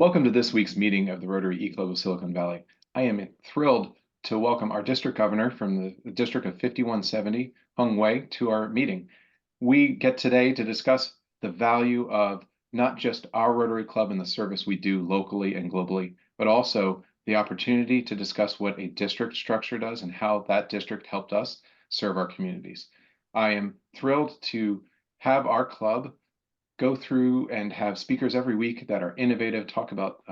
Welcome to this week's meeting of the Rotary E-Club of Silicon Valley. I am thrilled to welcome our district governor from the district of 5170, Wei, to our meeting. We get today to discuss the value of not just our Rotary Club and the service we do locally and globally, but also the opportunity to discuss what a district structure does and how that district helped us serve our communities. I am thrilled to have our club go through and have speakers every week that are innovative, talk about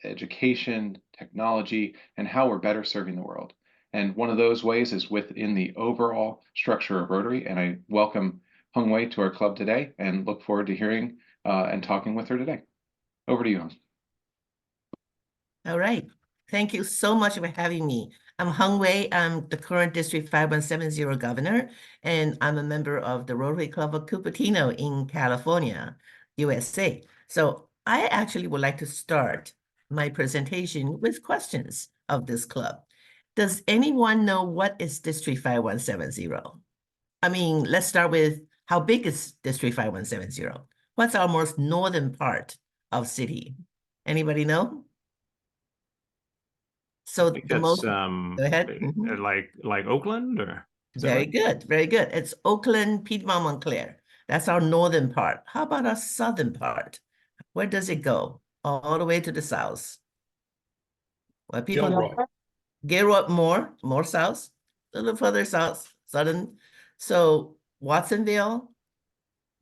education, technology, and how we're better serving the world. And one of those ways is within the overall structure of Rotary. And I welcome Hung Wei to our club today and look forward to hearing and talking with her today. Over to you, Hung. All right. Thank you so much for having me. I'm Hung Wei. I'm the current District 5170 governor, and I'm a member of the Rotary Club of Cupertino in California, USA. So I actually would like to start my presentation with questions of this club. Does anyone know what is District 5170? I mean, let's start with how big is District 5170? What's our most northern part of city? Anybody know? So the most, go ahead. Like Oakland, or very good, very good. It's Oakland, Piedmont, Montclair. That's our northern part. How about our southern part? Where does it go? All the way to the south. Well, people Gilroy, more south, a little further south, southern. So Watsonville,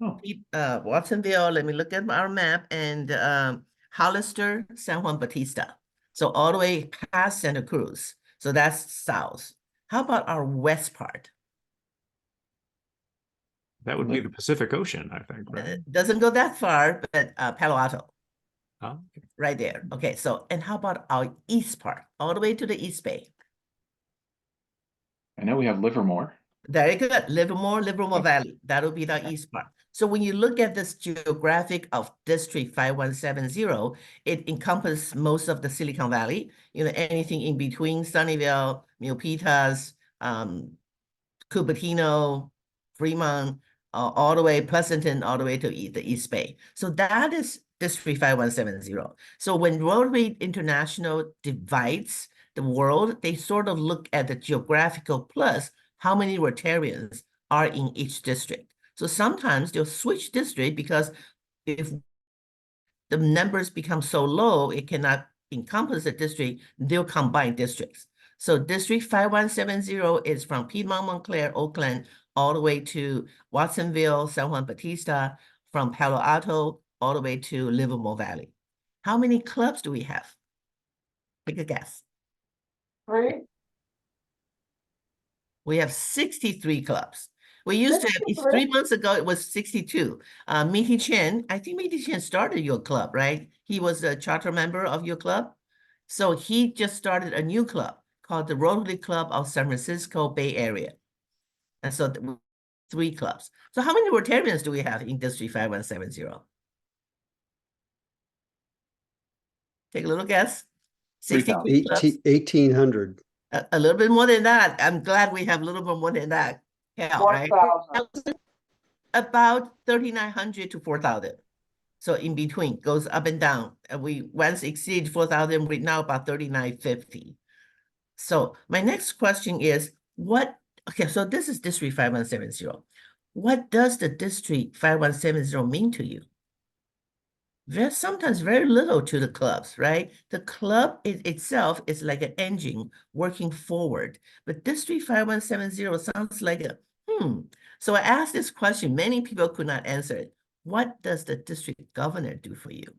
Watsonville. Let me look at our map, and Hollister, San Juan Bautista. So all the way past Santa Cruz. So that's south. How about our west part? That would be the Pacific Ocean, I think, right? It doesn't go that far, but Palo Alto. Oh, okay. Right there. Okay, so, and how about our east part? All the way to the East Bay. I know we have Livermore. Very good. Livermore Valley. That'll be the east part. So when you look at this geographic of District 5170, it encompasses most of the Silicon Valley, anything in between Sunnyvale, Milpitas, Cupertino, Fremont, all the way, Pleasanton, all the way to the East Bay. So that is District 5170. So when Rotary International divides the world, they sort of look at the geographical plus how many Rotarians are in each district. So sometimes they'll switch district because if the numbers become so low, it cannot encompass the district, they'll combine districts. So District 5170 is from Piedmont, Montclair, Oakland, all the way to Watsonville, San Juan Bautista, from Palo Alto, all the way to Livermore Valley. How many clubs do we have? Take a guess. 3. We have 63 clubs. We used to have, 3 months ago, it was 62. Miti Chen, I think Miti Chen started your club, right? He was a charter member of your club. So he just started a new club called the Rotary Club of San Francisco Bay Area. And so 3 clubs. So how many Rotarians do we have in District 5170? Take a little guess. 1,800. A little bit more than that. I'm glad we have a little bit more than that. Yeah, right? About 3,900 to 4,000. So in between, goes up and down. And we once exceed 4,000, we're now about 3,950. So my next question is, okay, so this is District 5170. What does the District 5170 mean to you? Sometimes very little to the clubs, right? The club itself is like an engine working forward, but District 5170 sounds like a So I asked this question, many people could not answer it. What does the district governor do for you?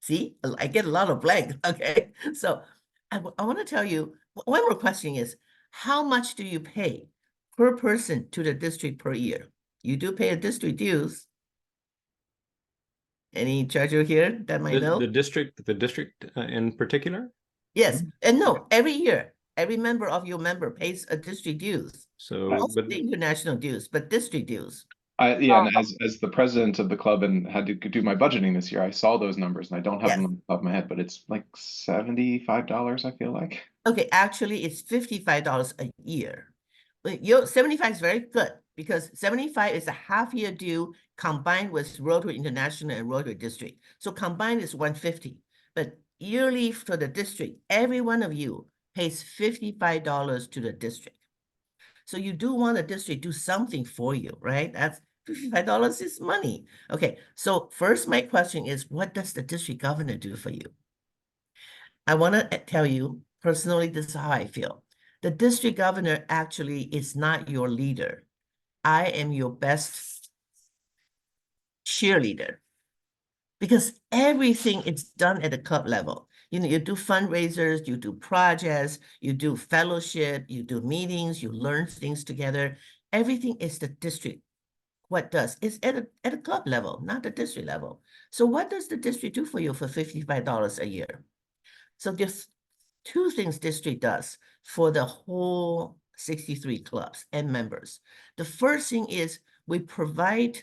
See, I get a lot of blanks, okay? So I want to tell you, one more question is, how much do you pay per person to the district per year? You do pay a district dues. Any treasurer here that might know? The district in particular? Yes, and no, every year, every member of your member pays a district dues. So, Not the international dues, but district dues. Yeah, and as the president of the club and had to do my budgeting this year, I saw those numbers and I don't have them on the top of my head, but it's like $75, I feel like. Okay, actually it's $55 a year. But your 75 is very good. because 75 is a half-year due combined with Rotary International and Rotary District. So combined is 150. But yearly for the district, every one of you pays $55 to the district. So you do want the district to do something for you, right? That's $55 is money. Okay, so first my question is, what does the district governor do for you? I want to tell you, personally, this is how I feel. The district governor actually is not your leader. I am your best cheerleader because everything is done at the club level. You know, you do fundraisers, you do projects, you do fellowship, you do meetings, you learn things together. Everything is the district. What does? It's at a club level, not the district level. So what does the district do for you for $55 a year? So there's two things district does for the whole 63 clubs and members. The first thing is we provide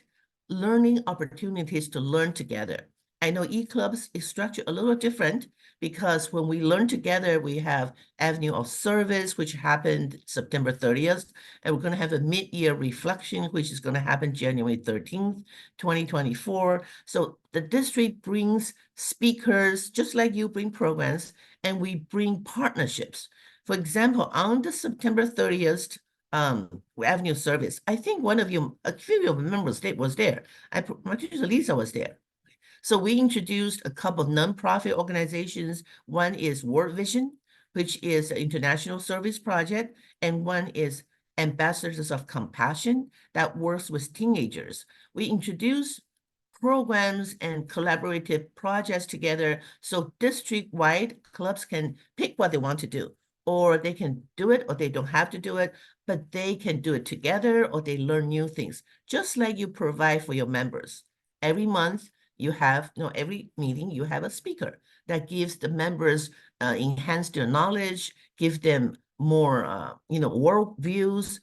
learning opportunities to learn together. I know e-clubs is structured a little different because when we learn together, we have Avenue of Service, which happened September 30th, and we're going to have a mid-year reflection, which is going to happen January 13th, 2024. So the district brings speakers, just like you bring programs, and we bring partnerships. For example, on the September 30th Avenue Service, I think one of you, a few of the members was there. My teacher Lisa was there. So we introduced a couple of nonprofit organizations. One is World Vision, which is an international service project, and one is Ambassadors of Compassion that works with teenagers. We introduced programs and collaborative projects together so district-wide clubs can pick what they want to do, or they can do it or they don't have to do it, but they can do it together or they learn new things, just like you provide for your members. Every month, you have, every meeting, you have a speaker that gives the members, enhance their knowledge, give them more, world views,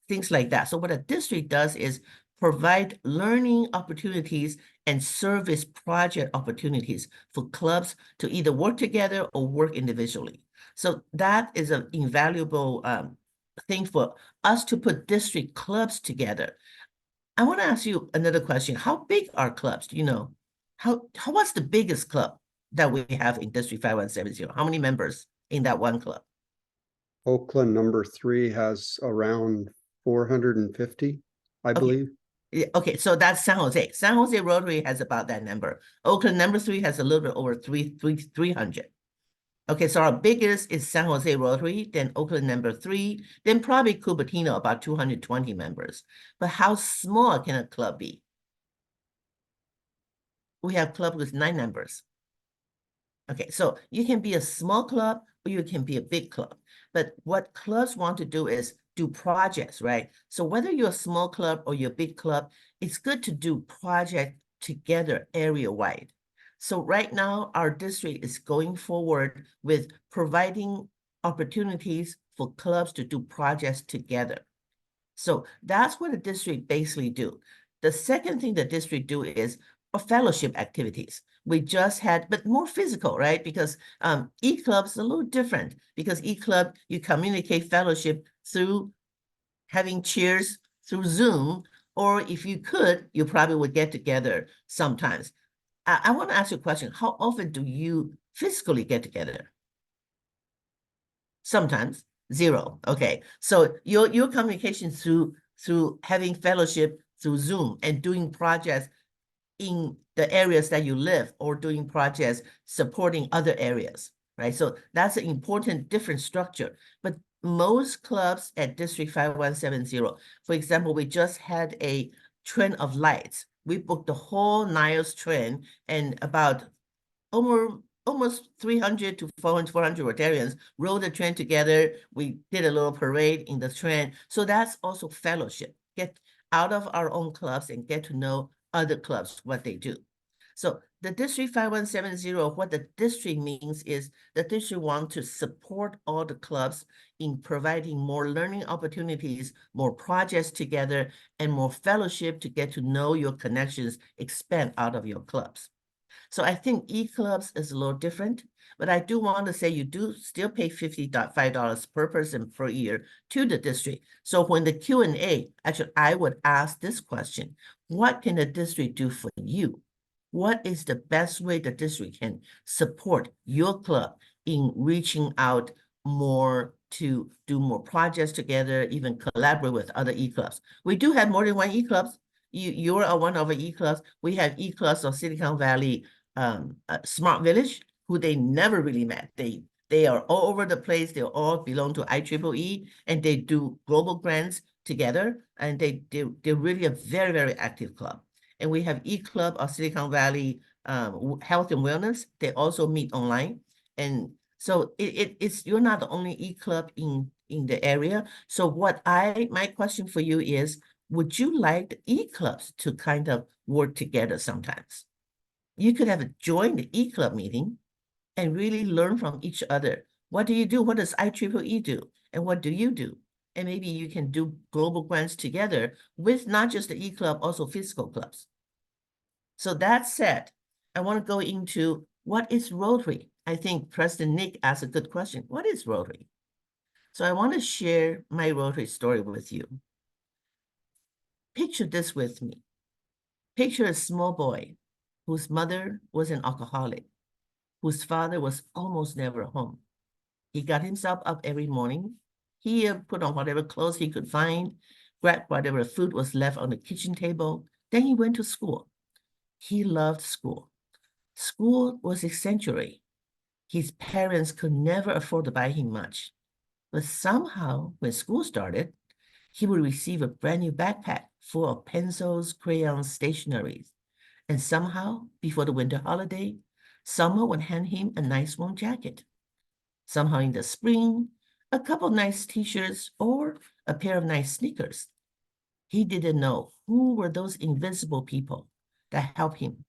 things like that. So what a district does is provide learning opportunities and service project opportunities for clubs to either work together or work individually. So that is an invaluable thing for us to put district clubs together. I want to ask you another question. How big are clubs? Do you know? What's the biggest club that we have in District 5170? How many members in that one club? Oakland number 3 has around 450, I believe. Okay, so that's San Jose. San Jose Rotary has about that number. Oakland number 3 has a little bit over 300. Okay, so our biggest is San Jose Rotary, then Oakland number 3, then probably Cupertino, about 220 members. But how small can a club be? We have clubs with 9 members. Okay, so you can be a small club or you can be a big club. But what clubs want to do is do projects, right? So whether you're a small club or you're a big club, it's good to do projects together area-wide. So right now, our district is going forward with providing opportunities for clubs to do projects together. So that's what the district basically do. The second thing the district do is fellowship activities. We just had, but more physical, right? Because e-club's a little different because e-club, you communicate fellowship through having cheers through Zoom, or if you could, you probably would get together sometimes. I want to ask you a question. How often do you physically get together? Sometimes, 0. Okay, so your communication through having fellowship through Zoom and doing projects in the areas that you live or doing projects supporting other areas, right? So that's an important different structure. But most clubs at District 5170, for example, we just had a Train of Lights. We booked the whole Niles Train and about almost 300 to 400 Rotarians rode the train together. We did a little parade in the train. So that's also fellowship. Get out of our own clubs and get to know other clubs, what they do. So the District 5170, what the district means is the district wants to support all the clubs in providing more learning opportunities, more projects together, and more fellowship to get to know your connections, expand out of your clubs. So I think e-clubs is a little different, but I do want to say you do still pay $55 per person per year to the district. So when the Q&A, actually, I would ask this question: what can the district do for you? What is the best way the district can support your club in reaching out more to do more projects together, even collaborate with other e-clubs? We do have more than one e-clubs. You're one of our e-clubs. We have e-clubs of Silicon Valley, Smart Village, who they never really met. They are all over the place. They all belong to IEEE, and they do global grants together. And they're really a very, very active club. And we have e-club of Silicon Valley Health and Wellness. They also meet online. And so it's you're not the only e-club in the area. So my question for you is, would you like the e-clubs to kind of work together sometimes? You could have joined the e-club meeting and really learn from each other. What do you do? What does IEEE do? And what do you do? And maybe you can do global grants together with not just the e-club, also physical clubs. So that said, I want to go into what is Rotary. I think President Nick asked a good question. What is Rotary? So I want to share my Rotary story with you. Picture this with me. Picture a small boy whose mother was an alcoholic, whose father was almost never home. He got himself up every morning. He put on whatever clothes he could find, grabbed whatever food was left on the kitchen table. Then he went to school. He loved school. School was his sanctuary. His parents could never afford to buy him much. But somehow, when school started, he would receive a brand new backpack full of pencils, crayons, stationeries. And somehow, before the winter holiday, someone would hand him a nice warm jacket. Somehow in the spring, a couple nice t-shirts or a pair of nice sneakers. He didn't know who were those invisible people that helped him,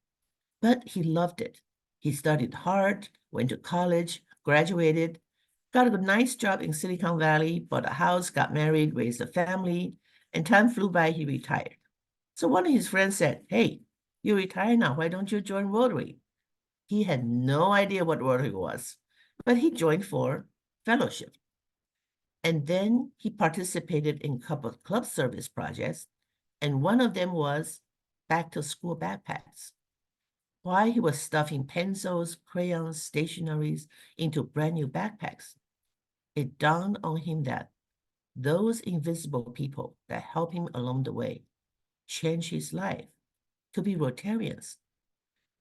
but he loved it. He studied hard, went to college, graduated, got a nice job in Silicon Valley, bought a house, got married, raised a family, and time flew by, he retired. So one of his friends said, "Hey, you're retired now, why don't you join Rotary?" He had no idea what Rotary was, but he joined for fellowship. And then he participated in a couple of club service projects, and one of them was back to school backpacks. While he was stuffing pencils, crayons, stationeries into brand new backpacks, it dawned on him that those invisible people that helped him along the way changed his life to be Rotarians.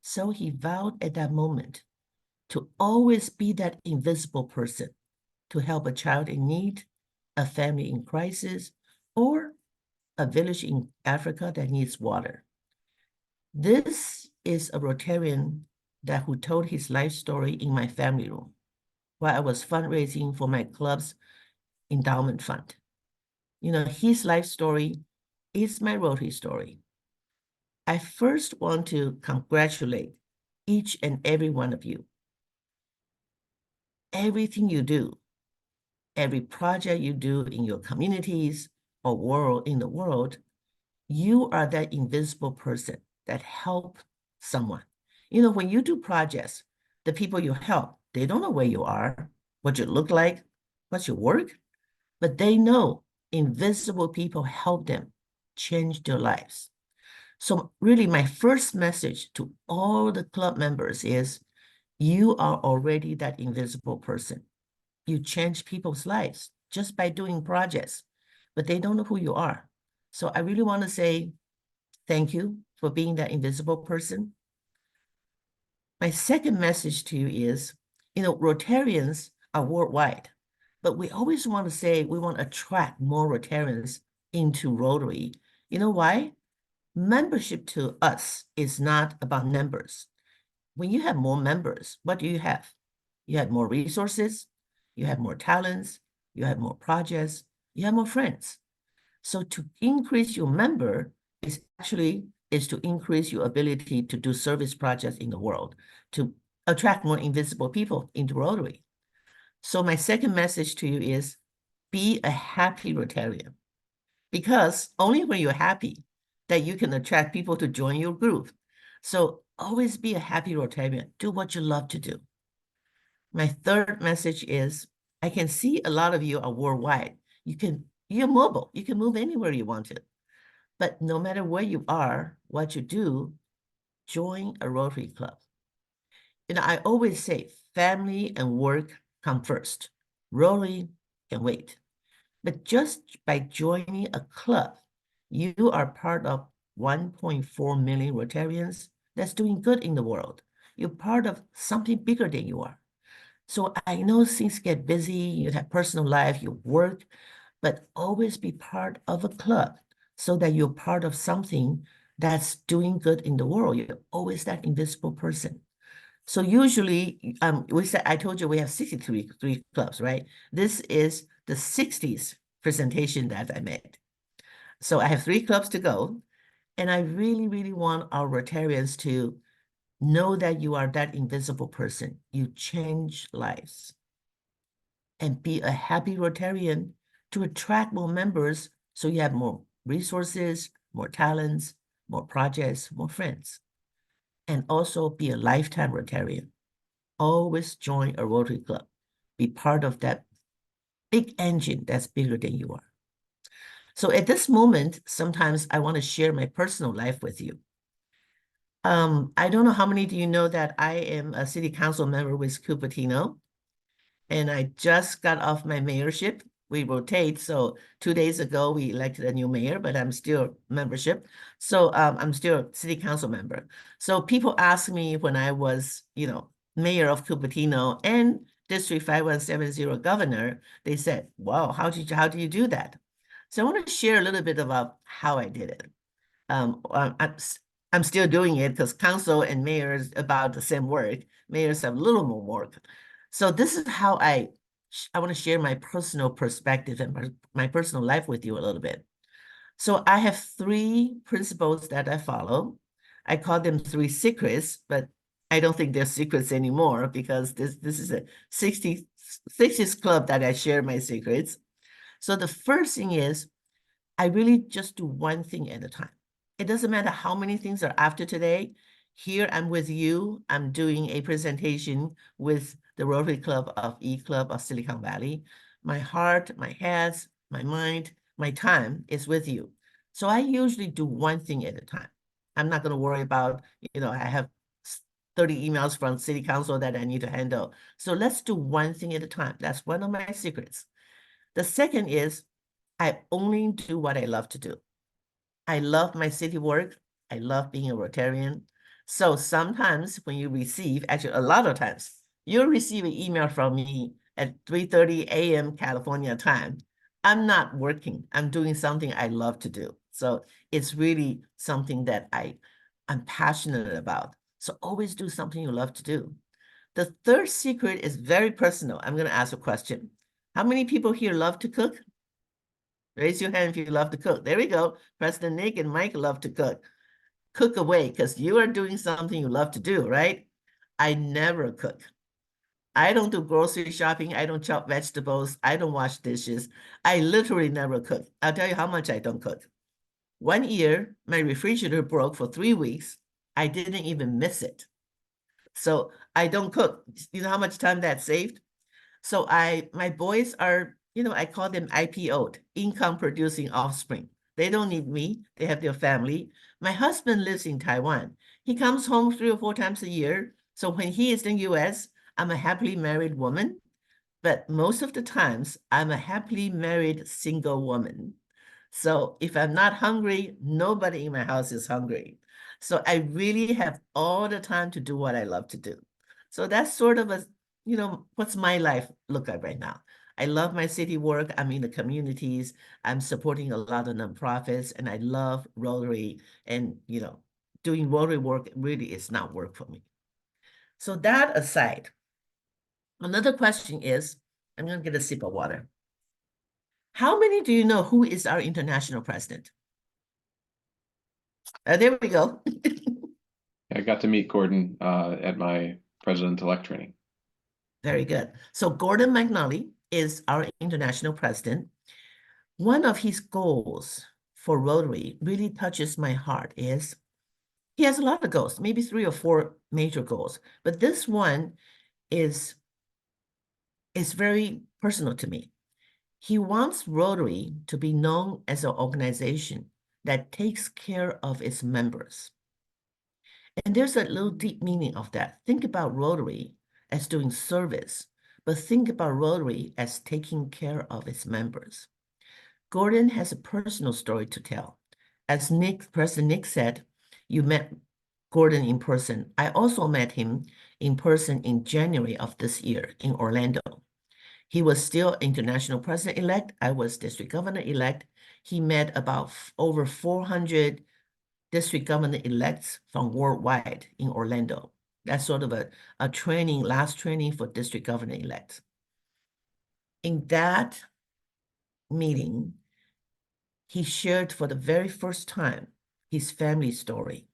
So he vowed at that moment to always be that invisible person to help a child in need, a family in crisis, or a village in Africa that needs water. This is a Rotarian who told his life story in my family room while I was fundraising for my club's endowment fund. You know, his life story is my Rotary story. I first want to congratulate each and every one of you. Everything you do, every project you do in your communities or in the world, you are that invisible person that help someone. You know, when you do projects, the people you help, they don't know where you are, what you look like, what's your work, but they know invisible people help them change their lives. So really my first message to all the club members is, you are already that invisible person. You change people's lives just by doing projects, but they don't know who you are. So I really want to say thank you for being that invisible person. My second message to you is, you know, Rotarians are worldwide, but we always want to say we want to attract more Rotarians into Rotary. You know why? Membership to us is not about numbers. When you have more members, what do you have? You have more resources, you have more talents, you have more projects, you have more friends. So to increase your member is to increase your ability to do service projects in the world, to attract more invisible people into Rotary. So my second message to you is, be a happy Rotarian, because only when you're happy that you can attract people to join your group. So always be a happy Rotarian. Do what you love to do. My third message is, I can see a lot of you are worldwide. You're mobile. You can move anywhere you want to. But no matter where you are, what you do, join a Rotary Club. I always say family and work come first. Rotary can wait. But just by joining a club, you are part of 1.4 million Rotarians that's doing good in the world. You're part of something bigger than you are. So I know things get busy, you have personal life, you work, but always be part of a club so that you're part of something that's doing good in the world. You're always that invisible person. So usually, I told you we have 63 clubs, right? This is the 60th presentation that I made. So I have 3 clubs to go. And I really, really want our Rotarians to know that you are that invisible person. You change lives. And be a happy Rotarian to attract more members so you have more resources, more talents, more projects, more friends. And also be a lifetime Rotarian. Always join a Rotary Club. Be part of that big engine that's bigger than you are. So at this moment, sometimes I want to share my personal life with you. I don't know how many do you know that I am a city council member with Cupertino, and I just got off my mayorship. We rotate, so 2 days ago we elected a new mayor, but I'm still membership. So I'm still a city council member. So people ask me when I was, mayor of Cupertino and District 5170 governor, they said, wow, how do you do that? So I want to share a little bit about how I did it. I'm still doing it because council and mayors about the same work. Mayors have a little more work. So this is how I want to share my personal perspective and my personal life with you a little bit. So I have 3 principles that I follow. I call them 3 secrets, but I don't think they're secrets anymore because this is a 60th club that I share my secrets. So the first thing is, I really just do one thing at a time. It doesn't matter how many things are after today. Here I'm with you. I'm doing a presentation with the Rotary Club of E-Club of Silicon Valley. My heart, my head, my mind, my time is with you. So I usually do one thing at a time. I'm not going to worry about, I have 30 emails from city council that I need to handle. So let's do one thing at a time. That's one of my secrets. The second is, I only do what I love to do. I love my city work. I love being a Rotarian. So sometimes when you receive, actually a lot of times, you'll receive an email from me at 3:30 a.m. California time. I'm not working. I'm doing something I love to do. So it's really something that I'm passionate about. So always do something you love to do. The third secret is very personal. I'm going to ask a question. How many people here love to cook? Raise your hand if you love to cook. There we go. President Nick and Mike love to cook. Cook away because you are doing something you love to do, right? I never cook. I don't do grocery shopping. I don't chop vegetables. I don't wash dishes. I literally never cook. I'll tell you how much I don't cook. One year, my refrigerator broke for 3 weeks. I didn't even miss it. So I don't cook. You know how much time that saved? So my boys are, I call them IPO'd, income producing offspring. They don't need me. They have their family. My husband lives in Taiwan. He comes home 3 or 4 times a year. So when he is in the US, I'm a happily married woman. But most of the times, I'm a happily married single woman. So if I'm not hungry, nobody in my house is hungry. So I really have all the time to do what I love to do. So that's sort of what's my life look like right now. I love my city work. I'm in the communities. I'm supporting a lot of nonprofits, and I love Rotary. And, doing Rotary work really is not work for me. So that aside, another question is, I'm going to get a sip of water. How many do you know who is our international president? There we go. I got to meet Gordon at my president-elect training. Very good. So Gordon McNally is our international president. One of his goals for Rotary really touches my heart is He has a lot of goals, maybe 3 or 4 major goals, but this one is very personal to me. He wants Rotary to be known as an organization that takes care of its members. And there's a little deep meaning of that. Think about Rotary as doing service, but think about Rotary as taking care of its members. Gordon has a personal story to tell. As President Nick said, you met Gordon in person. I also met him in person in January of this year in Orlando. He was still international president-elect. I was district governor-elect. He met about over 400 district governor-elects from worldwide in Orlando. That's sort of a training, last training for district governor-elects. In that meeting, he shared for the very first time his family story.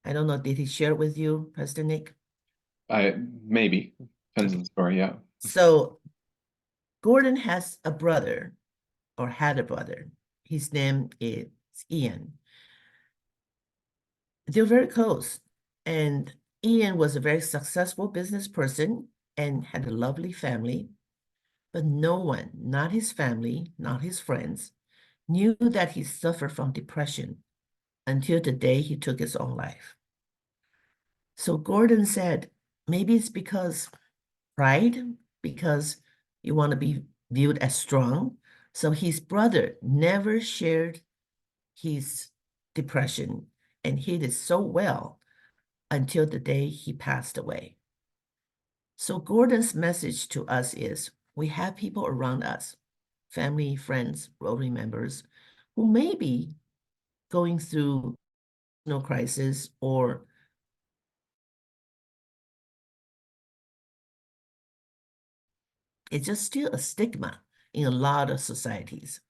I don't know, did he share it with you, President Nick? Maybe, depends on the story, yeah. So Gordon has a brother, or had a brother. His name is Ian. They're very close. And Ian was a very successful business person and had a lovely family. But no one, not his family, not his friends, knew that he suffered from depression until the day he took his own life. So Gordon said, maybe it's because pride, because you want to be viewed as strong. So his brother never shared his depression and hid it so well until the day he passed away. So Gordon's message to us is, we have people around us, family, friends, Rotary members, who may be going through no crisis or it's just still a stigma in a lot of societies.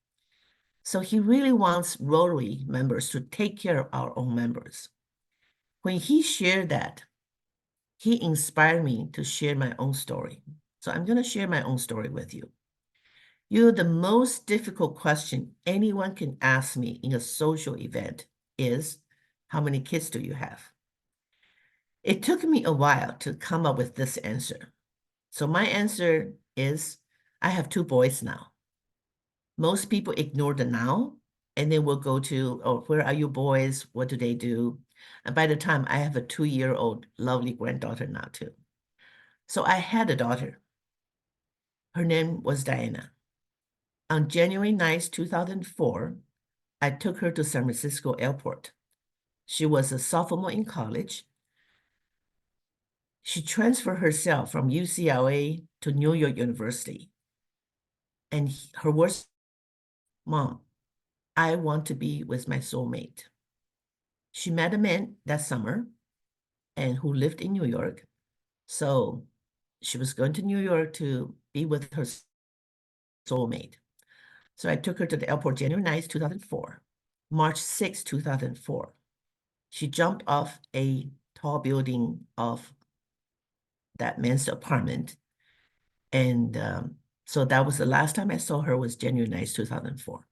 So he really wants Rotary members to take care of our own members. When he shared that, he inspired me to share my own story. So I'm going to share my own story with you. You know, the most difficult question anyone can ask me in a social event is, how many kids do you have? It took me a while to come up with this answer. So my answer is, I have 2 boys now. Most people ignore the now, and they will go to, oh, where are you boys? What do they do? And by the time I have a 2-year-old lovely granddaughter now too. So I had a daughter. Her name was Diana. On January 9th, 2004, I took her to San Francisco Airport. She was a sophomore in college. She transferred herself from UCLA to New York University. And her words, Mom, I want to be with my soulmate. She met a man that summer and who lived in New York. So she was going to New York to be with her soulmate. So I took her to the airport January 9th, 2004. March 6th, 2004. She jumped off a tall building of that man's apartment. And so that was the last time I saw her was January 9th, 2004.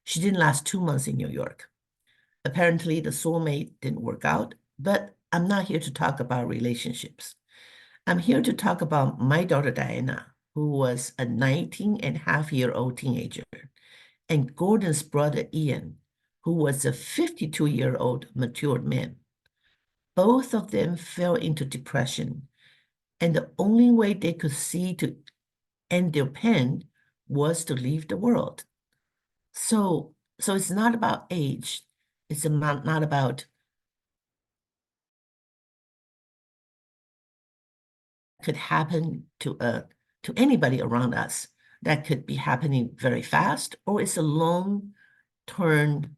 She didn't last 2 months in New York. Apparently the soulmate didn't work out, but I'm not here to talk about relationships. I'm here to talk about my daughter, Diana, who was a 19-and-a-half-year-old teenager, and Gordon's brother, Ian, who was a 52-year-old matured man. Both of them fell into depression, and the only way they could see to end their pain was to leave the world. So it's not about age. It's not about could happen to anybody around us. That could be happening very fast, or it's a long-term.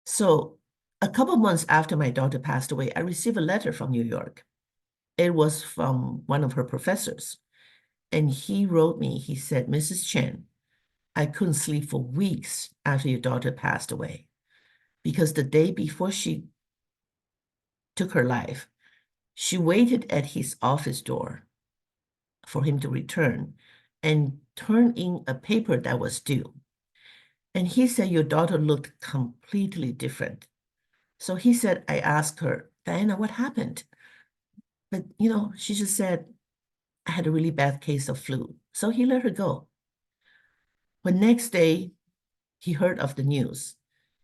So a couple of months after my daughter passed away, I received a letter from New York. It was from one of her professors. And he wrote me, he said, Mrs. Chen, I couldn't sleep for weeks after your daughter passed away, because the day before she took her life, she waited at his office door for him to return and turn in a paper that was due. And he said, your daughter looked completely different. So he said, I asked her, Diana, what happened? But, she just said, I had a really bad case of flu. So he let her go. But next day, he heard of the news.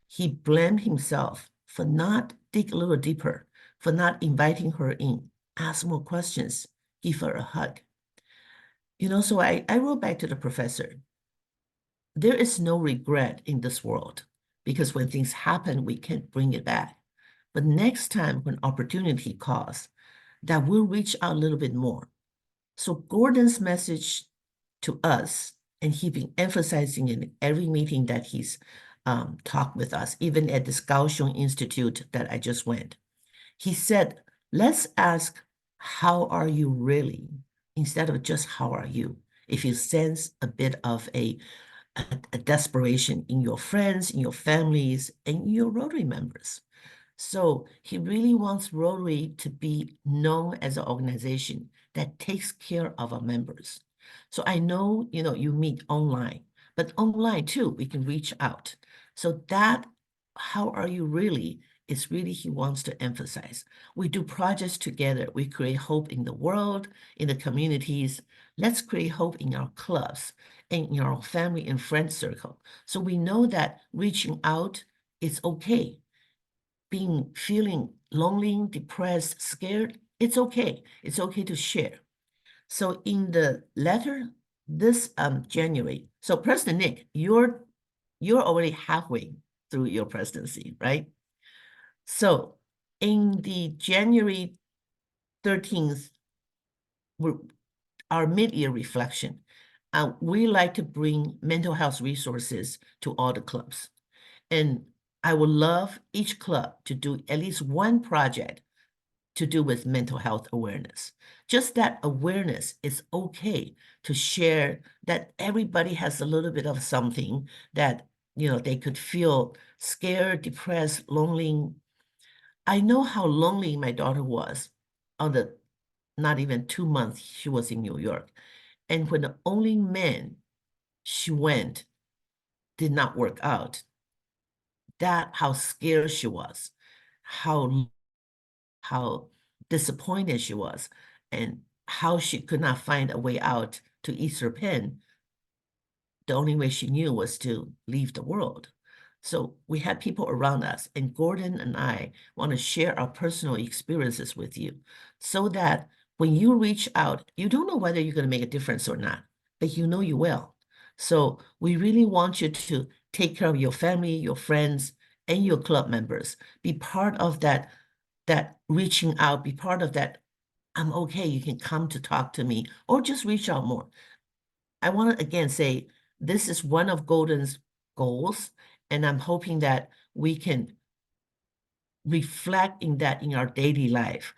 He blamed himself for not dig a little deeper, for not inviting her in, ask more questions, give her a hug. So I wrote back to the professor. There is no regret in this world because when things happen, we can't bring it back. But next time when opportunity calls, that we'll reach out a little bit more. So Gordon's message to us, and he's been emphasizing in every meeting that he's talked with us, even at this Kaohsiung Institute that I just went. He said, let's ask, how are you really? Instead of just how are you? If you sense a bit of a desperation in your friends, in your families, and in your Rotary members. So he really wants Rotary to be known as an organization that takes care of our members. So I know, you meet online, but online too, we can reach out. So that, how are you really, is really he wants to emphasize. We do projects together. We create hope in the world, in the communities. Let's create hope in our clubs and in our family and friend circle. So we know that reaching out is okay. Feeling lonely, depressed, scared, it's okay. It's okay to share. So in the letter this January, so President Nick, you're already halfway through your presidency, right? So in the January 13th, our mid-year reflection, we like to bring mental health resources to all the clubs. And I would love each club to do at least one project to do with mental health awareness. Just that awareness is okay to share, that everybody has a little bit of something that, they could feel scared, depressed, lonely. I know how lonely my daughter was on the not even 2 months she was in New York. And when the only man she went did not work out, that how scared she was, how disappointed she was, and how she could not find a way out to ease her pain. The only way she knew was to leave the world. So we had people around us, and Gordon and I want to share our personal experiences with you so that when you reach out, you don't know whether you're going to make a difference or not, but you know you will. So we really want you to take care of your family, your friends, and your club members. Be part of that reaching out, be part of that, I'm okay, you can come to talk to me, or just reach out more. I want to again say, this is one of Golden's goals, and I'm hoping that we can reflect in that in our daily life.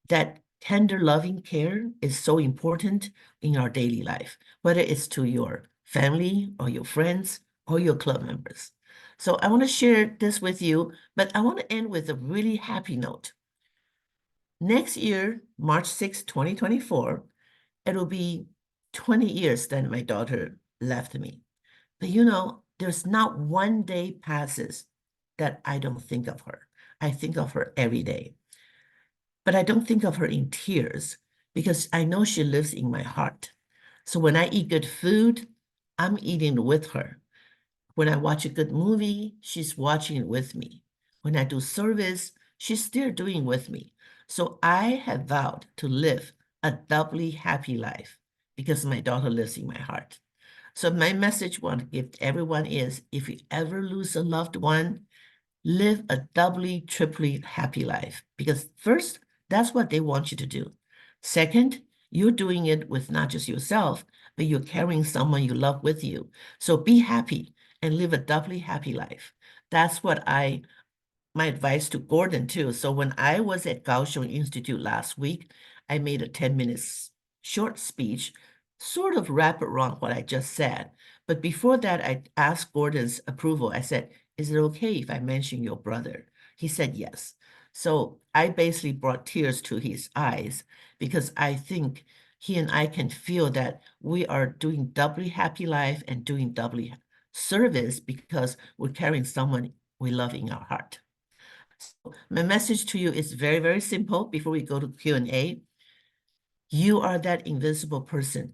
That tender, loving care is so important in our daily life, whether it's to your family or your friends or your club members. So I want to share this with you, but I want to end with a really happy note. Next year, March 6, 2024, it'll be 20 years that my daughter left me. But there's not one day passes that I don't think of her. I think of her every day. But I don't think of her in tears because I know she lives in my heart. So when I eat good food, I'm eating with her. When I watch a good movie, she's watching it with me. When I do service, she's still doing with me. So I have vowed to live a doubly happy life because my daughter lives in my heart. So my message I want to give to everyone is, if you ever lose a loved one, live a doubly, triply happy life. Because first, that's what they want you to do. Second, you're doing it with not just yourself, but you're carrying someone you love with you. So be happy and live a doubly happy life. That's what my advice to Gordon too. So when I was at Kaohsiung Institute last week, I made a 10-minute short speech, sort of wrap around what I just said. But before that, I asked Gordon's approval. I said, is it okay if I mention your brother? He said yes. So I basically brought tears to his eyes because I think he and I can feel that we are doing doubly happy life and doing doubly service because we're carrying someone we love in our heart. So my message to you is very, very simple before we go to Q&A. You are that invisible person.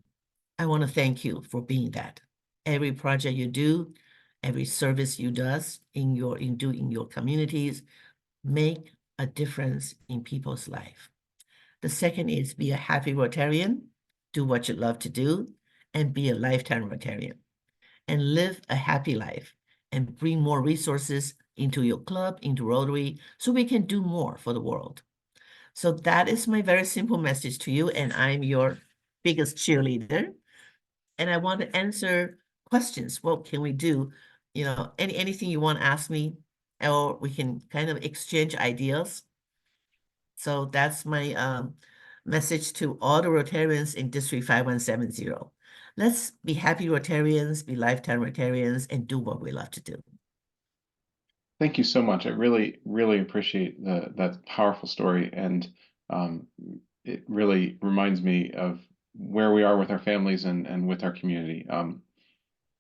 I want to thank you for being that. Every project you do, every service you does in your communities, make a difference in people's life. The second is be a happy Rotarian, do what you love to do, and be a lifetime Rotarian, and live a happy life, and bring more resources into your club, into Rotary, so we can do more for the world. So that is my very simple message to you, and I'm your biggest cheerleader. And I want to answer questions. What can we do? You know, anything you want to ask me, or we can kind of exchange ideas. So that's my message to all the Rotarians in District 5170. Let's be happy Rotarians, be lifetime Rotarians, and do what we love to do. Thank you so much. I really, really appreciate that powerful story, and it really reminds me of where we are with our families and with our community.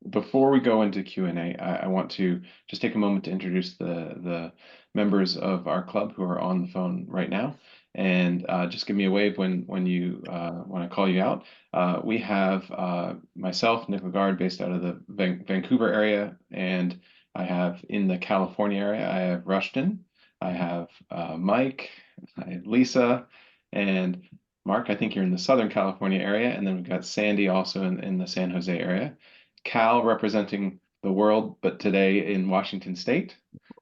Before we go into Q&A, I want to just take a moment to introduce the members of our club who are on the phone right now, and just give me a wave when I call you out. We have myself, Nick Lagarde, based out of the Vancouver area, and I have in the California area, I have Rushton, I have Mike, I have Lisa, and Mark, I think you're in the Southern California area, and then we've got Sandy also in the San Jose area. Cal representing the world, but today in Washington State.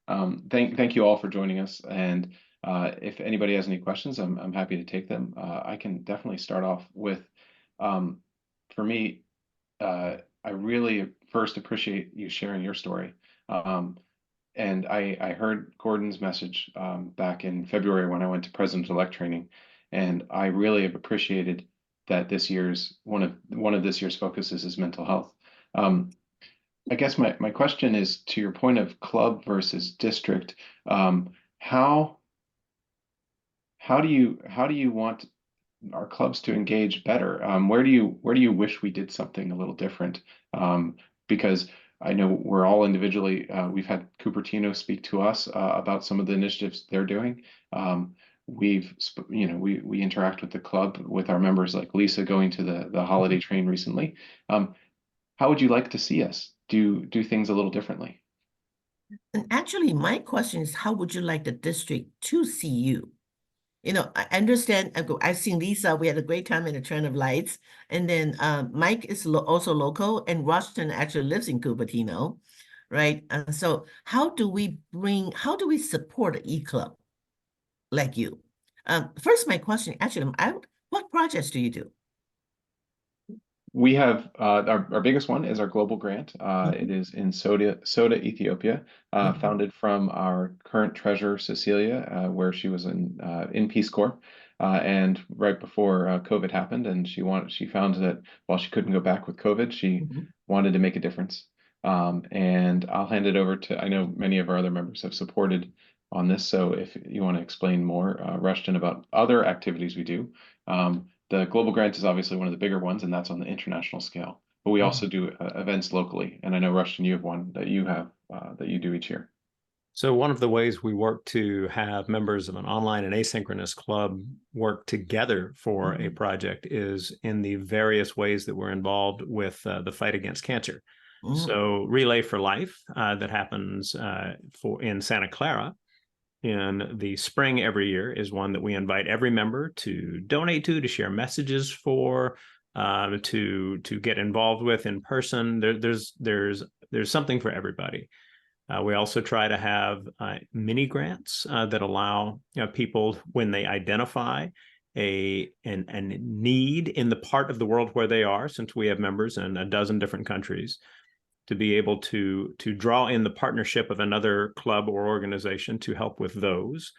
Thank you all for joining us. And if anybody has any questions, I'm happy to take them. I can definitely start off with, for me, I really first appreciate you sharing your story. And I heard Gordon's message back in February when I went to President-elect training, and I really have appreciated that this year's one of this year's focuses is mental health. I guess my question is, to your point of club versus district, how do you want our clubs to engage better? Where do you wish we did something a little different? Because I know we're all individually, we've had Cupertino speak to us about some of the initiatives they're doing. We interact with the club, with our members like Lisa going to the holiday train recently. How would you like to see us do things a little differently? And actually, my question is, how would you like the district to see you? You know, I understand. I've seen Lisa. We had a great time in the Trend of Lights. And then Mike is also local, and Rushton actually lives in Cupertino, right? And so how do we support an e-club like you? First, my question, actually, what projects do you do? We have our biggest one is our global grant. It is in Soda, Ethiopia, founded from our current treasurer, Cecilia, where she was in Peace Corps. And right before COVID happened, and she found that while she couldn't go back with COVID, she wanted to make a difference. And I'll hand it over to, I know many of our other members have supported on this. So if you want to explain more, Rushton, about other activities we do. The global grant is obviously one of the bigger ones, and that's on the international scale. But we also do events locally, and I know, Rushton, you have one that you do each year. So one of the ways we work to have members of an online and asynchronous club work together for a project is in the various ways that we're involved with the fight against cancer. So Relay for Life that happens in Santa Clara in the spring every year is one that we invite every member to donate to share messages for, to get involved with in person. There's something for everybody. We also try to have mini grants that allow people, when they identify a need in the part of the world where they are, since we have members in a dozen different countries, to be able to draw in the partnership of another club or organization to help with those.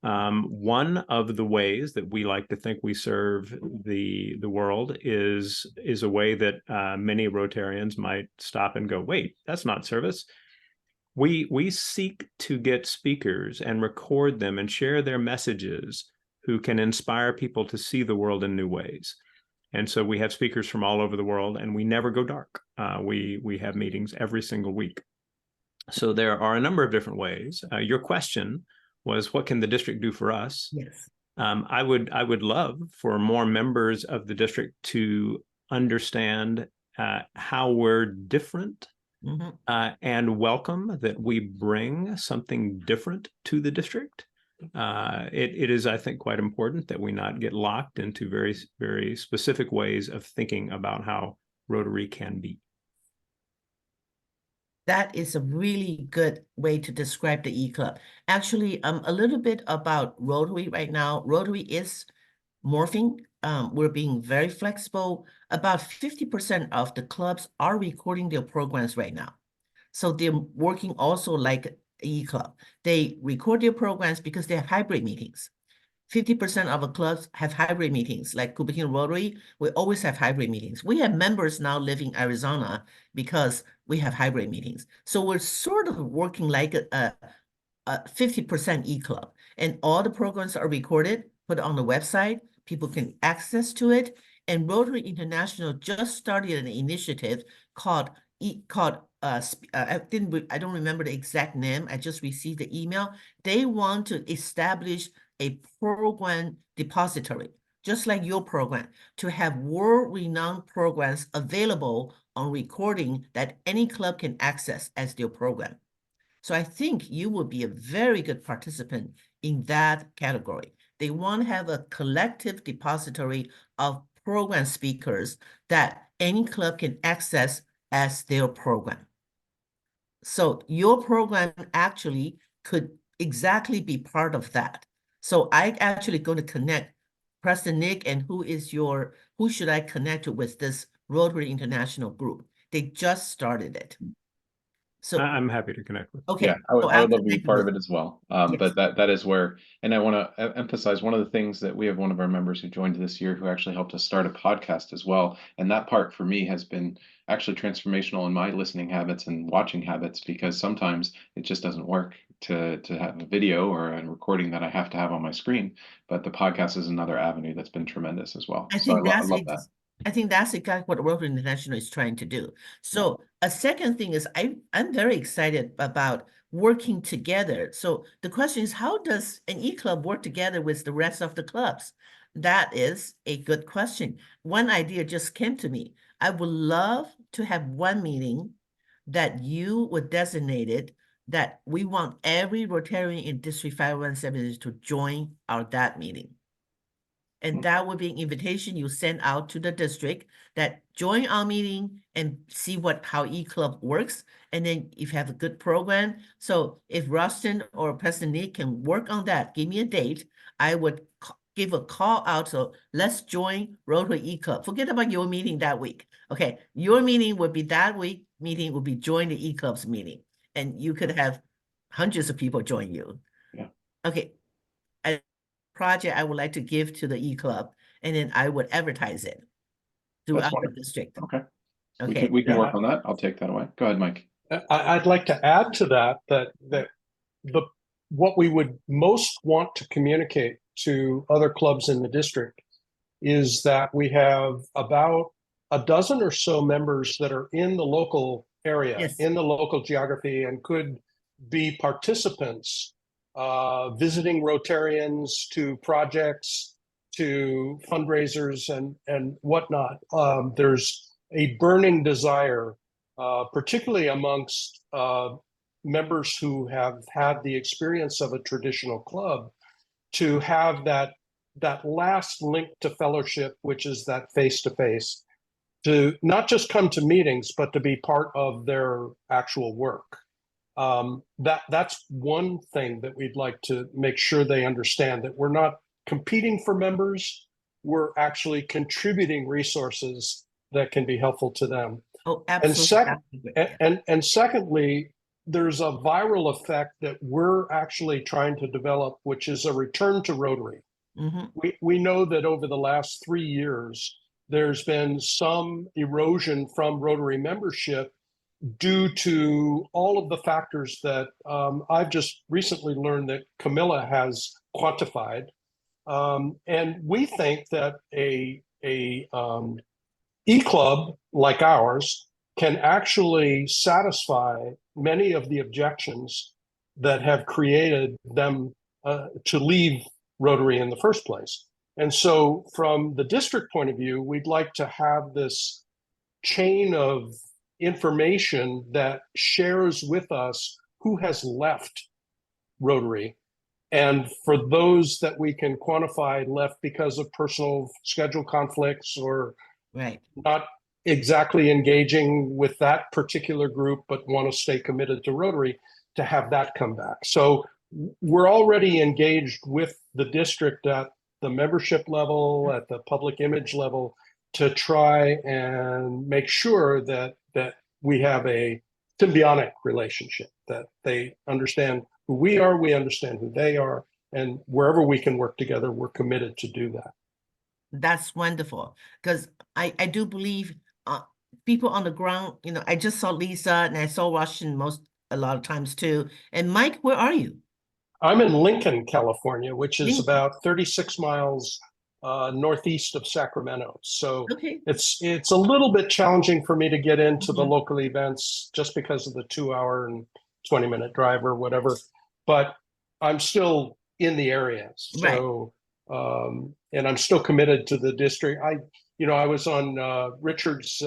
One of the ways that we like to think we serve the world is a way that many Rotarians might stop and go, wait, that's not service. We seek to get speakers and record them and share their messages who can inspire people to see the world in new ways. And so we have speakers from all over the world, and we never go dark. We have meetings every single week. So there are a number of different ways. Your question was what can the district do for us? Yes. I would love for more members of the district to understand how we're different and welcome that we bring something different to the district. It is, I think, quite important that we not get locked into very, very specific ways of thinking about how Rotary can be. That is a really good way to describe the E-Club. Actually, a little bit about Rotary right now. Rotary is morphing. We're being very flexible. About 50% of the clubs are recording their programs right now. So they're working also like E-Club. They record their programs because they have hybrid meetings. 50% of the clubs have hybrid meetings, like Cupertino Rotary. We always have hybrid meetings. We have members now living in Arizona because we have hybrid meetings. So we're sort of working like a 50% E-Club. And all the programs are recorded, put on the website. People can access to it. And Rotary International just started an initiative called I don't remember the exact name. I just received the email. They want to establish a program depository, just like your program, to have world-renowned programs available on recording that any club can access as their program. So I think you will be a very good participant in that category. They want to have a collective depository of program speakers that any club can access as their program. So your program actually could exactly be part of that. So I actually going to connect President Nick and who should I connect with this Rotary International group? They just started it. So I'm happy to connect with. okay. Yeah, I would love to be part of it as well. But that is where, and I want to emphasize one of the things that we have one of our members who joined this year who actually helped us start a podcast as well. And that part for me has been actually transformational in my listening habits and watching habits, because sometimes it just doesn't work to have a video or a recording that I have to have on my screen. But the podcast is another avenue that's been tremendous as well. I love that. I think that's exactly what Rotary International is trying to do. So a second thing is I'm very excited about working together. So the question is, how does an E-Club work together with the rest of the clubs? That is a good question. One idea just came to me. I would love to have one meeting that you would designate it that we want every Rotarian in District 517 to join that meeting. And that would be an invitation you send out to the district that join our meeting and see how E-Club works. And then if you have a good program, so if Rustin or President Nick can work on that, give me a date, I would give a call out. So let's join Rotary E-Club. Forget about your meeting that week. Okay, your meeting would be that week, meeting would be join the E-Club's meeting. And you could have hundreds of people join you. Yeah. Okay. Project I would like to give to the E-Club, and then I would advertise it throughout the district. Okay. Okay. We can work on that. I'll take that away. Go ahead, Mike. I'd like to add to that what we would most want to communicate to other clubs in the district is that we have about a dozen or so members that are in the local area, Yes. in the local geography, and could be participants, visiting Rotarians to projects, to fundraisers and whatnot. There's a burning desire, particularly amongst members who have had the experience of a traditional club, to have that last link to fellowship, which is that face-to-face, to not just come to meetings, but to be part of their actual work. That's one thing that we'd like to make sure they understand, that we're not competing for members, we're actually contributing resources that can be helpful to them. Oh, absolutely. And secondly, there's a viral effect that we're actually trying to develop, which is a return to Rotary. Mm-hmm. We know that over the last 3 years, there's been some erosion from Rotary membership due to all of the factors that I've just recently learned that Camilla has quantified. And we think that a E-Club like ours can actually satisfy many of the objections that have created them to leave Rotary in the first place. And so from the district point of view, we'd like to have this chain of information that shares with us who has left Rotary. And for those that we can quantify left because of personal schedule conflicts or Right. not exactly engaging with that particular group, but want to stay committed to Rotary, to have that come back. So we're already engaged with the district at the membership level, at the public image level, to try and make sure that we have a symbiotic relationship, that they understand who we are, we understand who they are, and wherever we can work together, we're committed to do that. That's wonderful, because I do believe people on the ground, you know, I just saw Lisa and I saw Washington a lot of times too. And Mike, where are you? I'm in Lincoln, California, which is Lincoln. about 36 miles northeast of Sacramento. So Okay. it's a little bit challenging for me to get into the Mhm. local events just because of the 2-hour and 20-minute drive or whatever. But I'm still in the area. So and I'm still committed to the district. I was on Richard's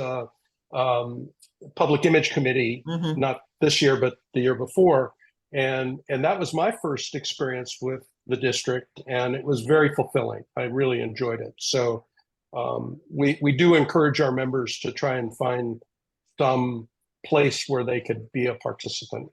public image committee, Mhm. not this year, but the year before. And that was my first experience with the district, and it was very fulfilling. I really enjoyed it. So we do encourage our members to try and find some place where they could be a participant.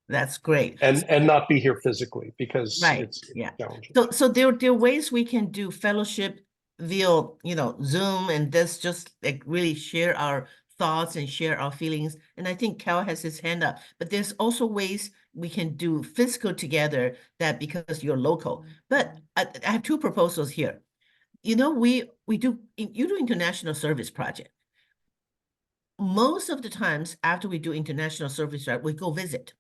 That's great. And not be here physically, because Right. it's challenging. So there are ways we can do fellowship via, you know, Zoom, and this just like really share our thoughts and share our feelings. And I think Cal has his hand up, but there's also ways we can do physical together, that because you're local. But I have two proposals here. You know, you do international service project. Most of the times after we do international service, right, we go visit.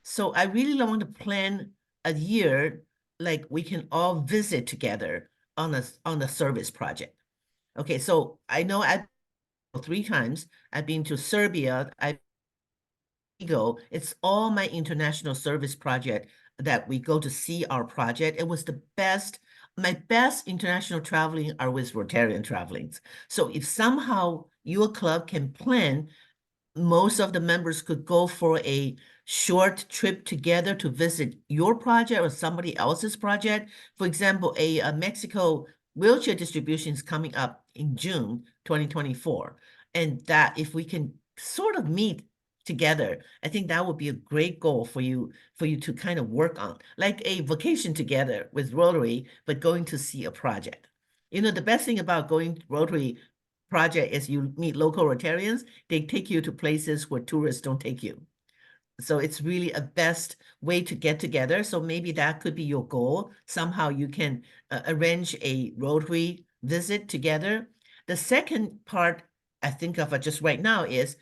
So I really want to plan a year, like we can all visit together on a service project. Okay, so I know I've 3 times. I've been to Serbia. It's all my international service project that we go to see our project. It was the best. My best international traveling are with Rotarian travelings. So if somehow your club can plan, most of the members could go for a short trip together to visit your project or somebody else's project. For example, a Mexico wheelchair distribution is coming up in June 2024. And that if we can sort of meet together, I think that would be a great goal for you to kind of work on, like a vacation together with Rotary, but going to see a project. You know, the best thing about going to Rotary project is you meet local Rotarians. They take you to places where tourists don't take you. So it's really a best way to get together. So maybe that could be your goal. Somehow you can arrange a Rotary visit together. The second part I think of just right now is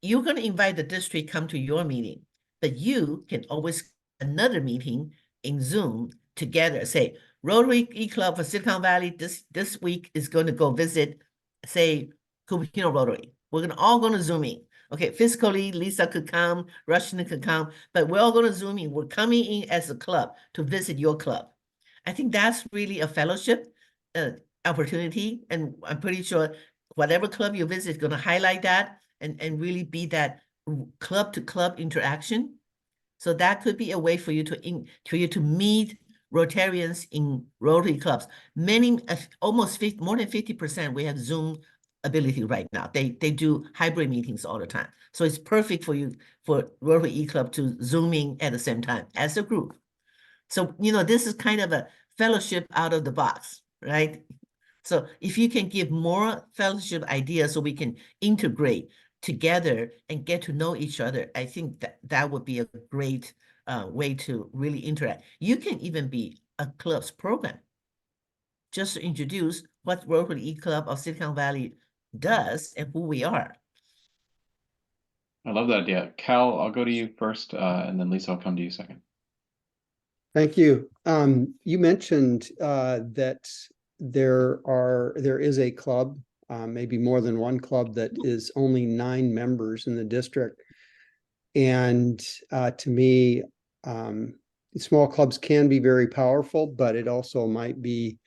you're going to invite the district come to your meeting, but you can always another meeting in Zoom together. Say Rotary E-Club for Silicon Valley this week is going to go visit, say, Cupertino Rotary. We're all going to Zoom in. Okay, physically, Lisa could come, Rushton could come, but we're all going to Zoom in. We're coming in as a club to visit your club. I think that's really a fellowship opportunity, and I'm pretty sure whatever club you visit is going to highlight that and really be that club to club interaction. So that could be a way for you to meet Rotarians in Rotary clubs. Many, almost 50, more than 50%, we have Zoom ability right now. They do hybrid meetings all the time. So it's perfect for you, for Rotary E-Club to Zoom in at the same time as a group. So, you know, this is kind of a fellowship out of the box, right? So if you can give more fellowship ideas so we can integrate together and get to know each other, I think that would be a great way to really interact. You can even be a club's program, just to introduce what Rotary E-Club of Silicon Valley does and who we are. I love that idea. Cal, I'll go to you first, and then Lisa, I'll come to you second. Thank you. You mentioned that there is a club, maybe more than one club, that is only 9 members in the district. And to me, small clubs can be very powerful, but it also might be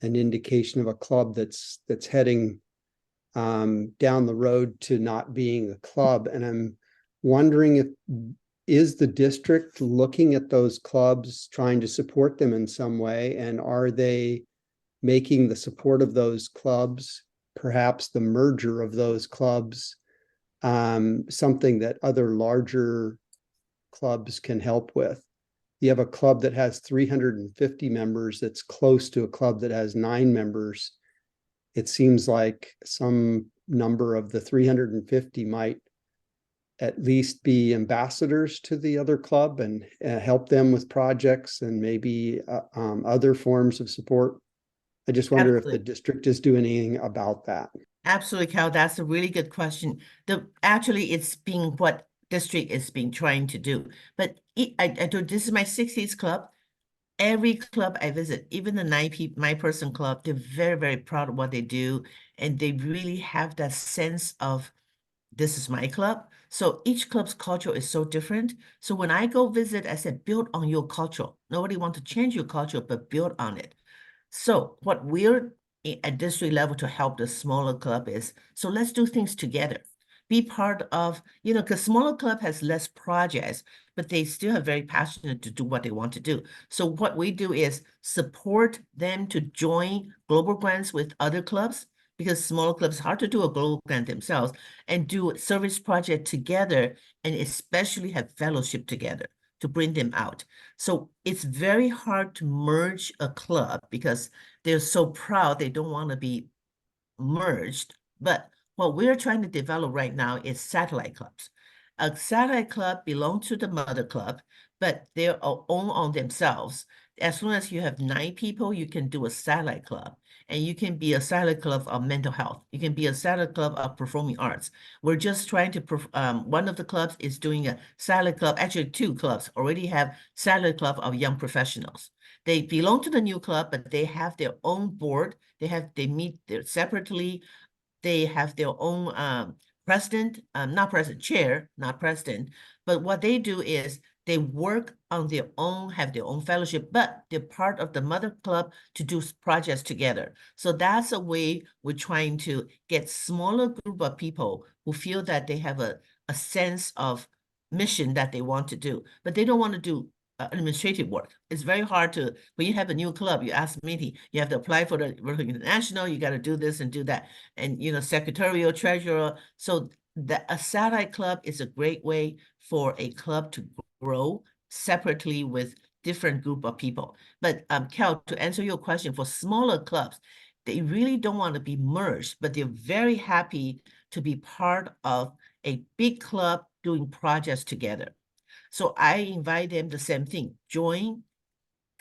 an indication of a club that's heading down the road to not being a club. And I'm wondering is the district looking at those clubs, trying to support them in some way? And are they making the support of those clubs, perhaps the merger of those clubs, something that other larger clubs can help with? You have a club that has 350 members that's close to a club that has 9 members. It seems like some number of the 350 might at least be ambassadors to the other club and help them with projects and maybe other forms of support. I just wonder if the district is doing anything about that. Absolutely, Cal. That's a really good question. Actually, it's being what district is being trying to do. But I do. This is my 60s club. Every club I visit, even the 9-person club, they're very, very proud of what they do, and they really have that sense of this is my club. So each club's culture is so different. So when I go visit, I said, build on your culture. Nobody wants to change your culture, but build on it. So what we're at district level to help the smaller club is, so let's do things together. Be part of, because smaller club has less projects, but they still are very passionate to do what they want to do. So what we do is support them to join global grants with other clubs, because smaller clubs hard to do a global grant themselves, and do a service project together, and especially have fellowship together to bring them out. So it's very hard to merge a club because they're so proud they don't want to be merged. But what we're trying to develop right now is satellite clubs. A satellite club belongs to the mother club, but they're own on themselves. As long as you have 9 people, you can do a satellite club. And you can be a satellite club of mental health. You can be a satellite club of performing arts. We're just trying to, one of the clubs is doing a satellite club, actually 2 clubs already have satellite club of young professionals. They belong to the new club, but they have their own board. They meet separately. They have their own president, chair, not president. But what they do is they work on their own, have their own fellowship, but they're part of the mother club to do projects together. So that's a way we're trying to get smaller group of people who feel that they have a sense of mission that they want to do, but they don't want to do administrative work. It's very hard to, when you have a new club, you ask meeting, you have to apply for the Rotary International, you got to do this and do that. And, secretarial, treasurer. So a satellite club is a great way for a club to grow separately with different group of people. But Cal, to answer your question, for smaller clubs, they really don't want to be merged, but they're very happy to be part of a big club doing projects together. So I invite them the same thing, join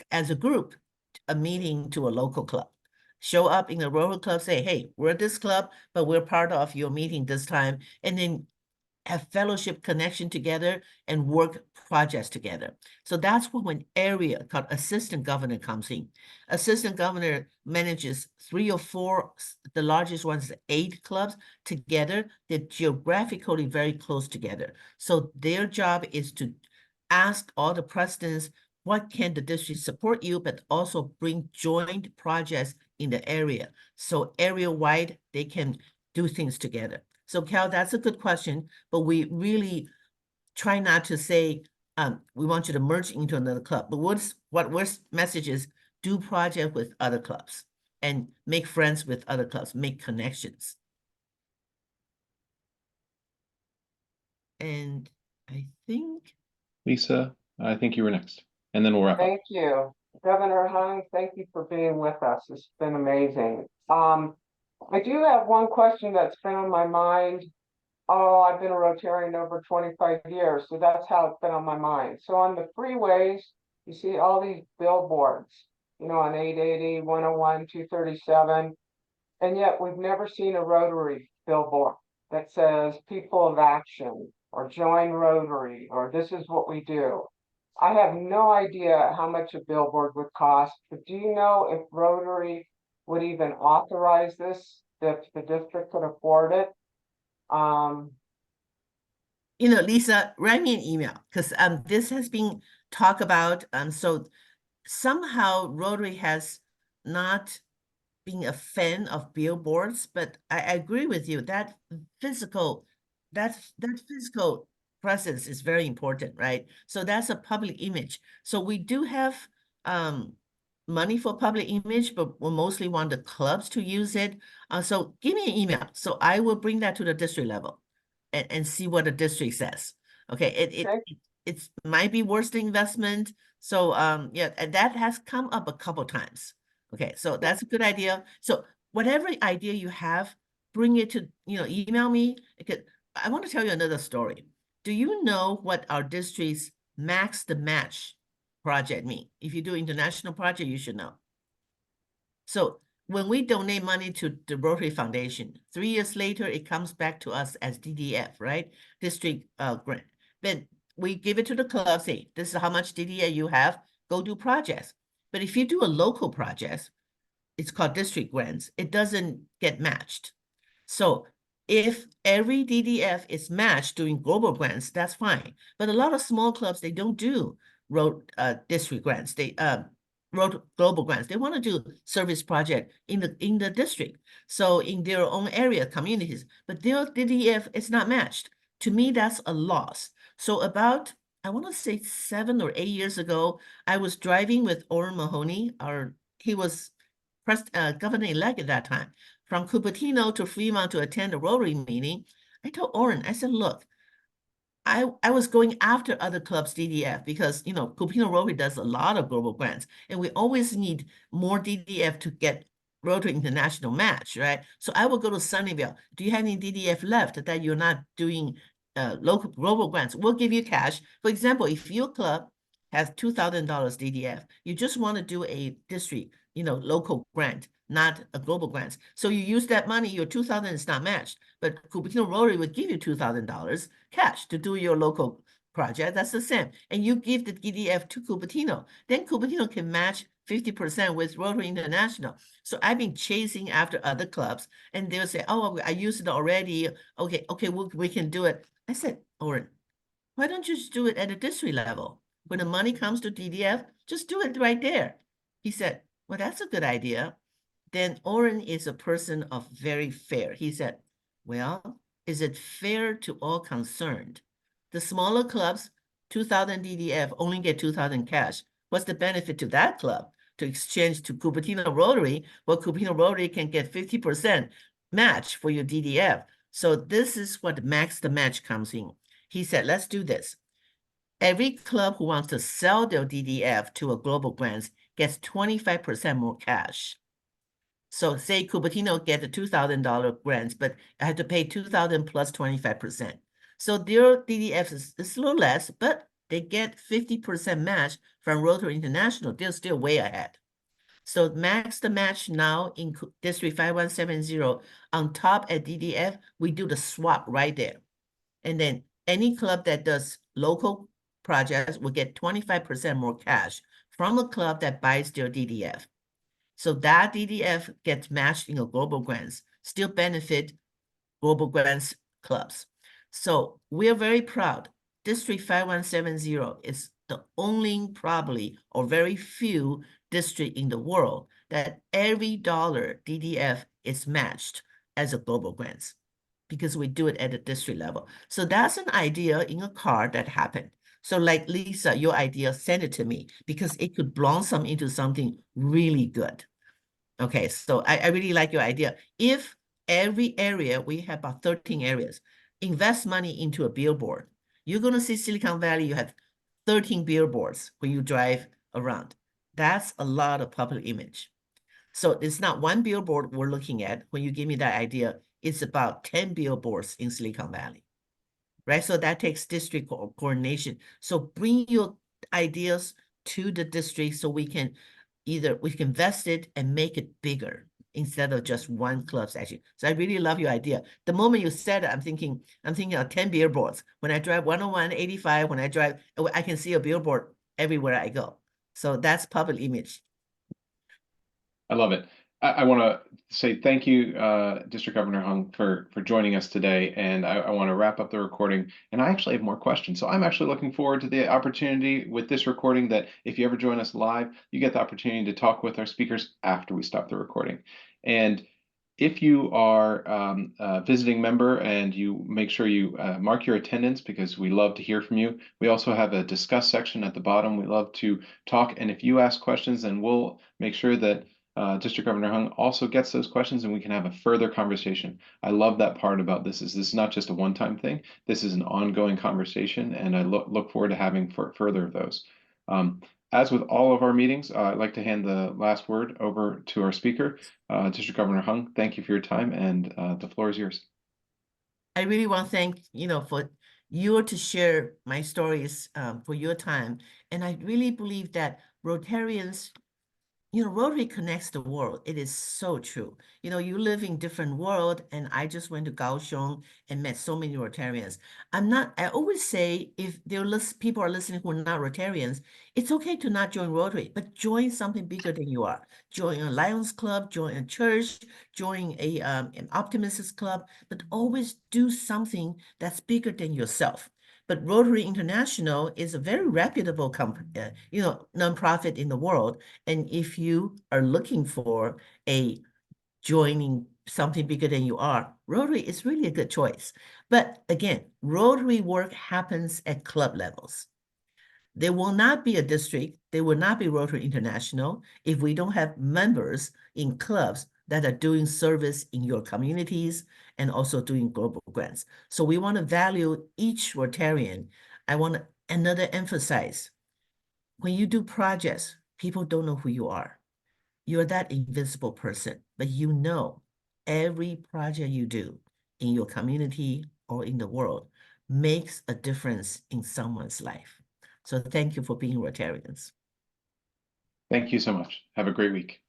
as a group, a meeting to a local club. Show up in the Rotary Club, say, hey, we're this club, but we're part of your meeting this time. And then have fellowship connection together and work projects together. So that's when area called assistant governor comes in. Assistant governor manages 3 or 4, the largest ones, 8 clubs together. They're geographically very close together. So their job is to ask all the presidents, what can the district support you, but also bring joint projects in the area. So area-wide, they can do things together. So Cal, that's a good question, but we really try not to say, we want you to merge into another club. But what message is, do project with other clubs and make friends with other clubs, make connections. And I think. Lisa, I think you were next, and then we'll wrap up. Thank you. Governor Hung, thank you for being with us. It's been amazing. I do have one question that's been on my mind. Oh, I've been a Rotarian over 25 years, so that's how it's been on my mind. So on the freeways, you see all these billboards, on 880, 101, 237, and yet we've never seen a Rotary billboard that says people of action or join Rotary or this is what we do. I have no idea how much a billboard would cost, but do you know if Rotary would even authorize this, if the district could afford it? Lisa, write me an email because this has been talk about, so somehow Rotary has not been a fan of billboards, but I agree with you that physical, that physical presence is very important, right? So that's a public image. So we do have money for public image, but we mostly want the clubs to use it. So give me an email. So I will bring that to the district level and see what the district says. Okay, it might be worth the investment. So yeah, and that has come up a couple times. Okay, so that's a good idea. So whatever idea you have, bring it to, email me. I want to tell you another story. Do you know what our district's max the match project mean? If you do international project, you should know. So when we donate money to the Rotary Foundation, 3 years later, it comes back to us as DDF, right? District grant. Then we give it to the club, say, this is how much DDA you have, go do projects. But if you do a local project, it's called district grants, it doesn't get matched. So if every DDF is matched doing global grants, that's fine. But a lot of small clubs, they don't do district grants. They wrote global grants. They want to do service project in the district. So in their own area, communities, but their DDF is not matched. To me, that's a loss. So about, I want to say 7 or 8 years ago, I was driving with Orrin Mahoney. He was governor-elect at that time, from Cupertino to Fremont to attend a Rotary meeting. I told Orrin, I said, look, I was going after other clubs' DDF because, Cupertino Rotary does a lot of global grants, and we always need more DDF to get Rotary International match, right? So I will go to Sunnyvale. Do you have any DDF left that you're not doing local global grants? We'll give you cash. For example, if your club has $2,000 DDF, you just want to do a district, local grant, not a global grant. So you use that money, your $2,000 is not matched, but Cupertino Rotary would give you $2,000 cash to do your local project. That's the same. And you give the DDF to Cupertino. Then Cupertino can match 50% with Rotary International. So I've been chasing after other clubs, and they'll say, oh, I used it already. Okay, we can do it. I said, Orrin, why don't you just do it at a district level? When the money comes to DDF, just do it right there. He said, well, that's a good idea. Then Orrin is a person of very fair. He said, well, is it fair to all concerned? The smaller clubs, 2,000 DDF, only get 2,000 cash. What's the benefit to that club to exchange to Cupertino Rotary? Well, Cupertino Rotary can get 50% match for your DDF. So this is what max the match comes in. He said, let's do this. Every club who wants to sell their DDF to a global grants gets 25% more cash. So say Cupertino get the $2,000 grants, but I have to pay $2,000 plus 25%. So their DDF is a little less, but they get 50% match from Rotary International. They're still way ahead. So max the match now in District 5170 on top at DDF, we do the swap right there. And then any club that does local projects will get 25% more cash from a club that buys their DDF. So that DDF gets matched in a global grants, still benefit global grants clubs. So we're very proud. District 5170 is the only probably or very few district in the world that every dollar DDF is matched as a global grants because we do it at the district level. So that's an idea in a card that happened. So like Lisa, your idea, send it to me because it could blossom into something really good. Okay, so I really like your idea. If every area, we have about 13 areas, invest money into a billboard, you're going to see Silicon Valley, you have 13 billboards when you drive around. That's a lot of public image. So it's not one billboard we're looking at. When you give me that idea, it's about 10 billboards in Silicon Valley, right? So that takes district coordination. So bring your ideas to the district so we can invest it and make it bigger instead of just one club's action. So I really love your idea. The moment you said it, I'm thinking of 10 billboards. When I drive 101, 85, when I drive, I can see a billboard everywhere I go. So that's public image. I love it. I want to say thank you, District Governor Hung, for joining us today. And I want to wrap up the recording. And I actually have more questions. So I'm actually looking forward to the opportunity with this recording that if you ever join us live, you get the opportunity to talk with our speakers after we stop the recording. And if you are a visiting member and you make sure you mark your attendance because we love to hear from you. We also have a discuss section at the bottom. We love to talk. And if you ask questions, then we'll make sure that District Governor Hung also gets those questions and we can have a further conversation. I love that part about this is not just a one-time thing. This is an ongoing conversation, and I look forward to having further of those. As with all of our meetings, I'd like to hand the last word over to our speaker, District Governor Hung. Thank you for your time, and the floor is yours. I really want to thank, for you to share my stories, for your time. And I really believe that Rotarians, Rotary connects the world. It is so true. You live in different world, and I just went to Kaohsiung and met so many Rotarians. I always say, if people are listening who are not Rotarians, it's okay to not join Rotary, but join something bigger than you are. Join a Lions Club, join a church, join an Optimists Club, but always do something that's bigger than yourself. But Rotary International is a very reputable nonprofit in the world. And if you are looking for joining something bigger than you are, Rotary is really a good choice. But again, Rotary work happens at club levels. There will not be a district, there will not be Rotary International if we don't have members in clubs that are doing service in your communities and also doing global grants. So we want to value each Rotarian. I want to emphasize, when you do projects, people don't know who you are. You're that invisible person, but every project you do in your community or in the world makes a difference in someone's life. So thank you for being Rotarians. Thank you so much. Have a great week.